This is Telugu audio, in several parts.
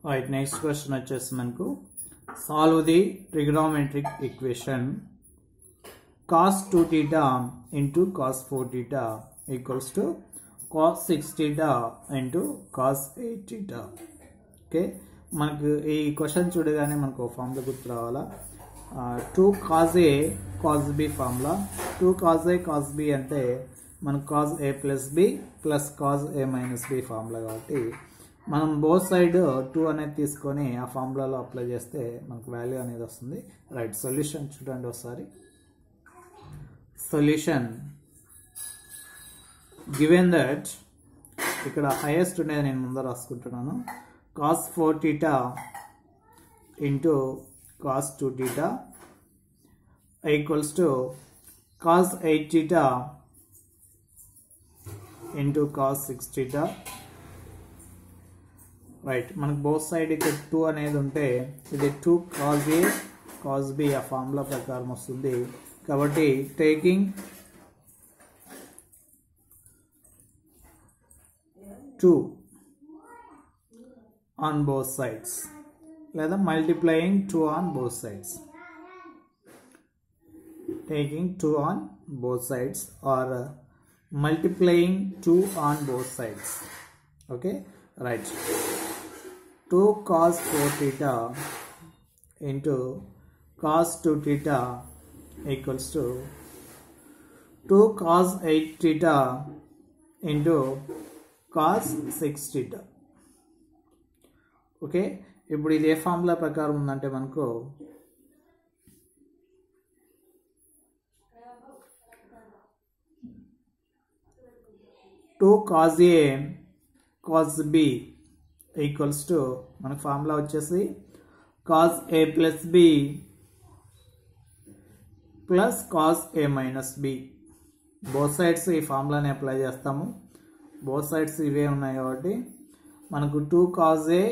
Right, next question వచ్చేసి మనకు solve the trigonometric equation cos 2 theta into cos 4 theta equals to cos 6 theta into cos 8 theta. Okay, మనకు ఈ క్వశ్చన్ చూడగానే మనకు ఫార్ములా గుర్తు రావాలా. 2 cos a cos b formula. 2 cos a cos b అంటే మనకు cos a plus b plus cos a minus b formula. కాబట్టి మనం బోత్ సైడ్ 2 అనేది తీసుకొని ఆ ఫార్ములాలో అప్లై చేస్తే మనకు వాల్యూ అనేది వస్తుంది. రైట్, సొల్యూషన్ చూడండి ఒకసారి. సొల్యూషన్ గివెన్ దట్ ఇక్కడ హైయెస్ట్ ఉండేది నేను ముందర రాసుకుంటున్నాను. cos 4 theta into cos 2 theta equals to cos 8 theta into cos 6 theta. Right, మనకు బోత్ సైడ్ ఇక్కడ 2 అనేది ఉంటే ఇది 2 cos a cos b ఆ ఫార్ములా ప్రకారం వస్తుంది. కాబట్టి టేకింగ్ 2 on both sides లేదా multiplying 2 on both sides, taking 2 on both sides or multiplying 2 on both sides. Okay, right, 2 cos 4 theta into cos 2 theta equals to 2 cos 8 theta into cos 6 theta. Okay, ఇప్పుడు ఇది ఏ ఫార్ములా ప్రకారం ఉందంటే మనకు two cos A cos B equals to మనకు ఫార్ములా వచ్చేసి cos A plus B plus cos A minus B. Both sides ఈ ఫార్ములాని అప్లై చేస్తాము. బోత్ సైడ్స్ ఇవే ఉన్నాయి కాబట్టి మనకు 2 cos a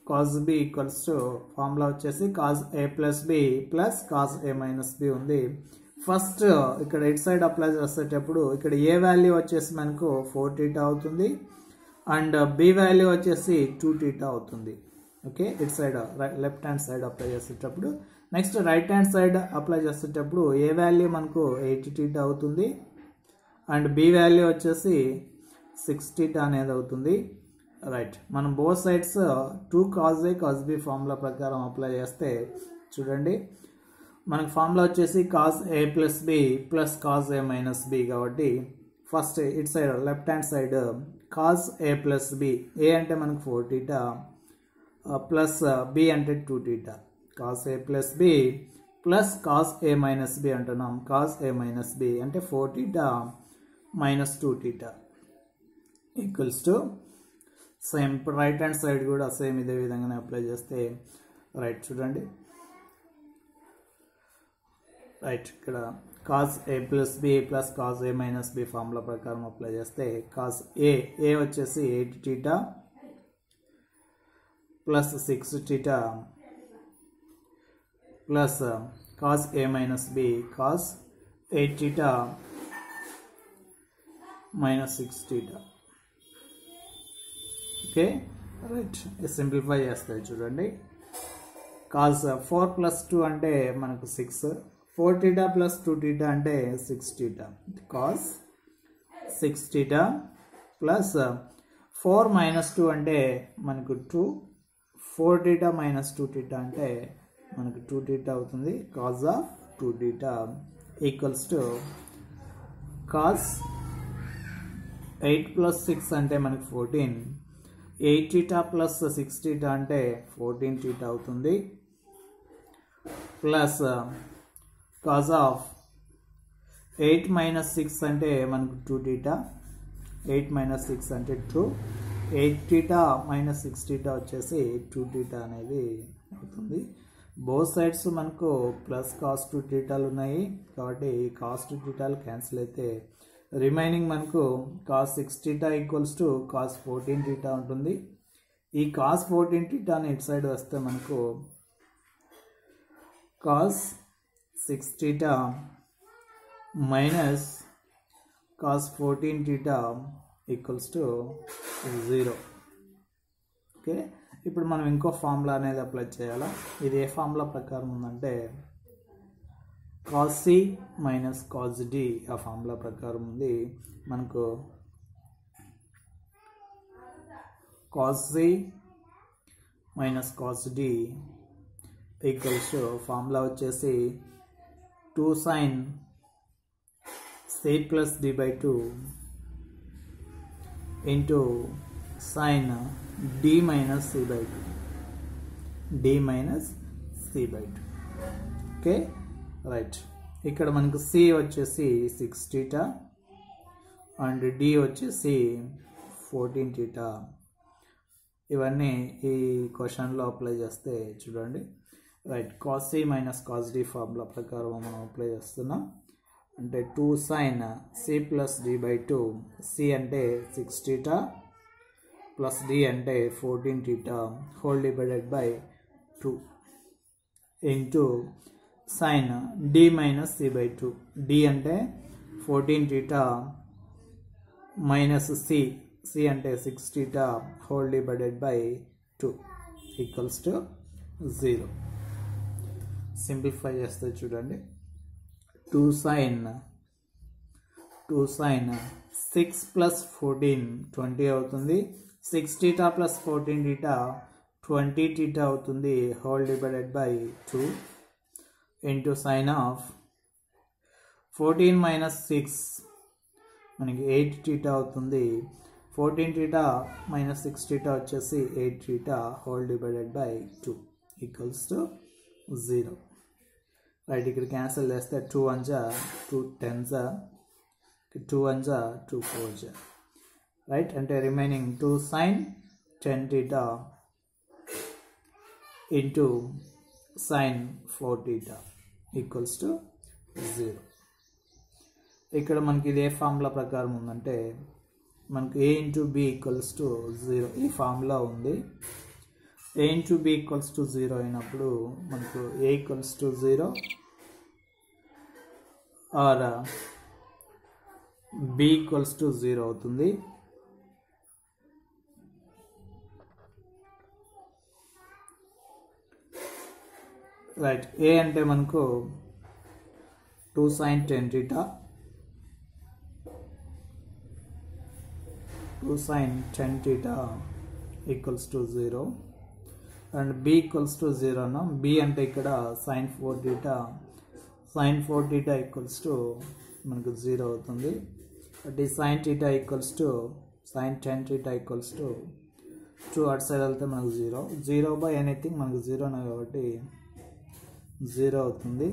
cos b equals to formula వచ్చేసి cos a plus b plus cos a minus b ఉంది. ఫస్ట్ ఇక్కడ ఇట్ సైడ్ అప్లై చేసేటప్పుడు ఇక్కడ ఏ వాల్యూ వచ్చేసి మనకు 4 theta అవుతుంది అండ్ b వాల్యూ వచ్చేసి 2 theta అవుతుంది. Okay, it side left hand side apply చేసేటప్పుడు. Next right hand side apply చేసేటప్పుడు ఏ వాల్యూ మనకు 8 theta అవుతుంది అండ్ b వాల్యూ వచ్చేసి 6 theta అనేది అవుతుంది. రైట్, మనం both sides 2 cos a cos b formula ప్రకారం అప్లై చేస్తే చూడండి మనకు ఫార్ములా వచ్చేసి cos a plus b plus cos a minus b. కాబట్టి first it side left hand side cos a plus b, a అంటే మనకు 4 theta ప్లస్ b అంటే 2 theta. cos a plus b plus cos a minus b అంటున్నాం. cos a మైనస్ b అంటే 4 theta minus 2 theta equals to same. ఇప్పుడు రైట్ హ్యాండ్ సైడ్ కూడా సేమ్ ఇదే విధంగానే అప్లై చేస్తే రైట్ చూడండి. రైట్, ఇక్కడ cos A plus B plus cos A minus B formula ప్రకారం అప్లై చేస్తే కాస్ ఏ వచ్చేసి 8 theta plus 6 theta plus cos A minus B cos 8 theta minus 6 theta. Okay, right, simplify చేస్తాయి చూడండి. కాస్ 4 ప్లస్ 2 అంటే మనకు 6, 4 theta ప్లస్ 2 theta అంటే 6 theta. Cos 6 theta plus 4 minus 2 అంటే మనకు 2, 4 theta మైనస్ 2 theta అంటే మనకు 2 theta అవుతుంది. Cos of 2 theta equals to cos 8 plus 6 అంటే మనకు 14, 8 theta ప్లస్ 6 theta అంటే 14 theta అవుతుంది. ప్లస్ కాజ్ ఆఫ్ 8 మైనస్ 6 అంటే మనకు 2 theta, 8 మైనస్ 6 అంటే 2, 8 theta మైనస్ 6 theta వచ్చేసి 2 theta అనేది అవుతుంది. బోత్ సైడ్స్ మనకు ప్లస్ కాస్ 2 thetaలు ఉన్నాయి కాబట్టి ఈ కాస్ 2 thetaలు క్యాన్సిల్ అయితే రిమైనింగ్ మనకు cos 6 theta equals to cos 14 theta ఉంటుంది. ఈ cos 14 thetaని ఇటు సైడ్ వస్తే మనకు cos 6 theta minus cos 14 theta equals to 0. Okay, ఇప్పుడు మనం ఇంకో ఫార్ములా అనేది అప్లై చేయాలా. ఇది ఏ ఫార్ములా ప్రకారం ఉందంటే cos C minus cos D ఆ ఫార్ములా ప్రకారం ఉంది. మనకు cos C minus cos D equals to formula వచ్చేసి 2 sin C plus D by 2 into sin D minus C by 2 D minus C by 2. Okay right. ఇక్కడ మనకు C వచ్చేసి 6 θ అండ్ D వచ్చేసి 14 θ. ఇవన్నీ ఈ క్వశ్చన్లో అప్లై చేస్తే చూడండి. Right, cos C minus cos D formula ప్రకారం మనం అప్లై చేస్తున్నాం. అంటే 2 sin C plus D by 2, C అంటే 6 θ ప్లస్ D అంటే 14 θ whole divided by 2 into sin D minus C by 2, D అంటే 14 θ మైనస్ C అంటే 6 θ whole divided by 2 equals to 0. Simplify చేస్తే చూడండి, 2 sin 6 ప్లస్ 14 20 అవుతుంది. 6 θ ప్లస్ 14 θ 20 θ అవుతుంది whole divided by 2 into sine of 14 minus 6 మనకి 8 θ అవుతుంది. 14 θ మైనస్ 6 θ వచ్చేసి 8 θ whole divided by 2 equals to 0. Right, ఇక్కడ క్యాన్సిల్ చేస్తే 2 1 2 10 2 1 2 4 రైట్. అంటే remaining 2 sin 10 θ into sin 4 θ equals to 0. ఇక్కడ మనకి ఇదే ఫార్ములా ప్రకారం ఉందంటే మనకు a into b equals to 0 ఈ ఫార్ములా ఉంది. a into b equals to 0 అయినప్పుడు మనకు a equals to 0 or b equals to 0 అవుతుంది. రైట్, a అంటే మనకు 2 sin 10 θ 2 sin 10 θ equals to 0 and b equals to 0 అన్న. b అంటే ఇక్కడ sin 4 θ ఈక్వల్స్ టు మనకు 0 అవుతుంది. అంటే sin θ equals to sin 10 θ equals to 2 అటు సైడ్ వెళ్తే మనకు 0 బై ఎనీథింగ్ మనకు 0 కాబట్టి 0 అవుతుంది.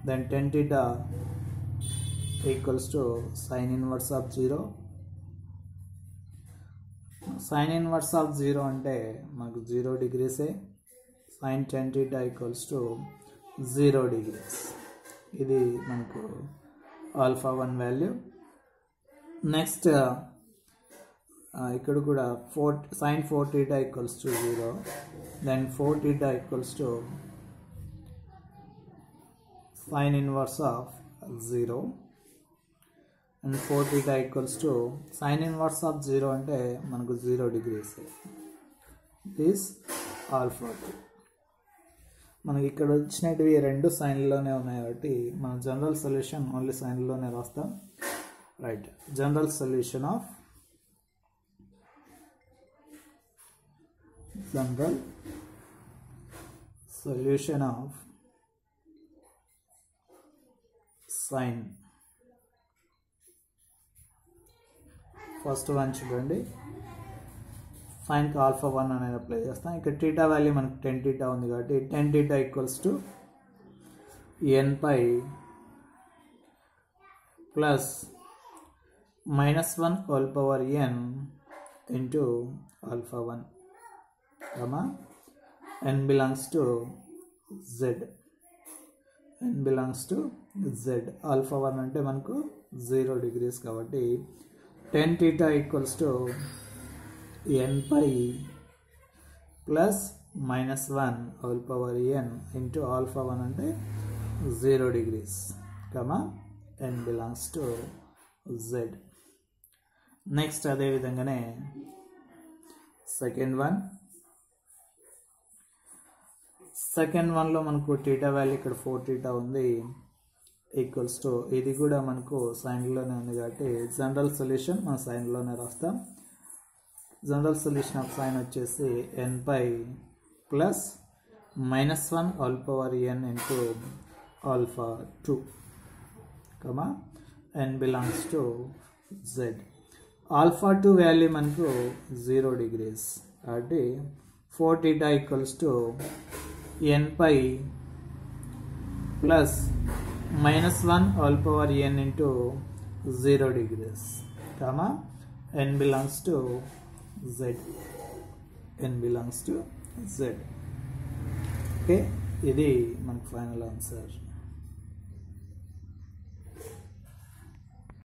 Then 10 θ equals to sin inverse of 0. sin inverse of 0 అంటే మనకు 0 డిగ్రీసే. sin 10 θ equals to 0 degrees. ఇది మనకు ఆల్ఫా 1 వాల్యూ. నెక్స్ట్ ఇక్కడ కూడా sin 4 θ equals to 0. Then 4 θ equals to sin inverse of 0 and 4 θ equals to sin inverse of 0 అంటే మనకు 0 డిగ్రీస్. This alpha 2. మనకి ఇక్కడ వచ్చినవి రెండు సైన్లోనే ఉన్నాయి కాబట్టి మన జనరల్ సొల్యూషన్ ఓన్లీ సైన్లోనే రాస్తాం. Right, general solution of sine. First one చూడండి, సైన్కి ఆల్ఫా 1 అనేది అప్లై చేస్తాం. ఇక్కడ టీటా వాల్యూ మనకు 10 θ ఉంది కాబట్టి 10 θ equals to n pi plus -1 whole power n into alpha 1 comma n belongs to z. Alpha 1 అంటే మనకు 0 డిగ్రీస్ కాబట్టి 10 θ equals to n pi plus -1 whole power n into alpha 1 అంటే 0 degrees comma n belongs to z. Next అదే విధంగానే సెకండ్ వన్ సెకండ్ వన్లో మనకు టీటా వాల్యూ ఇక్కడ 4 టీటా ఉంది ఈక్వల్స్ టు ఇది కూడా మనకు సైన్లోనే ఉంది కాబట్టి జనరల్ సొల్యూషన్ మన సైన్లోనే రాస్తాం. జనరల్ సొల్యూషన్ ఆఫ్ సైన్ వచ్చేసి n pi plus -1 all power n into alpha 2 comma n belongs to z. Alpha 2 value మనకు 0 డిగ్రీస్ కాబట్టి 4 theta equals to n pi plus -1 all power n into 0 degrees comma n belongs to z. n belongs to z. Okay, ఇది మనకు ఫైనల్ ఆన్సర్.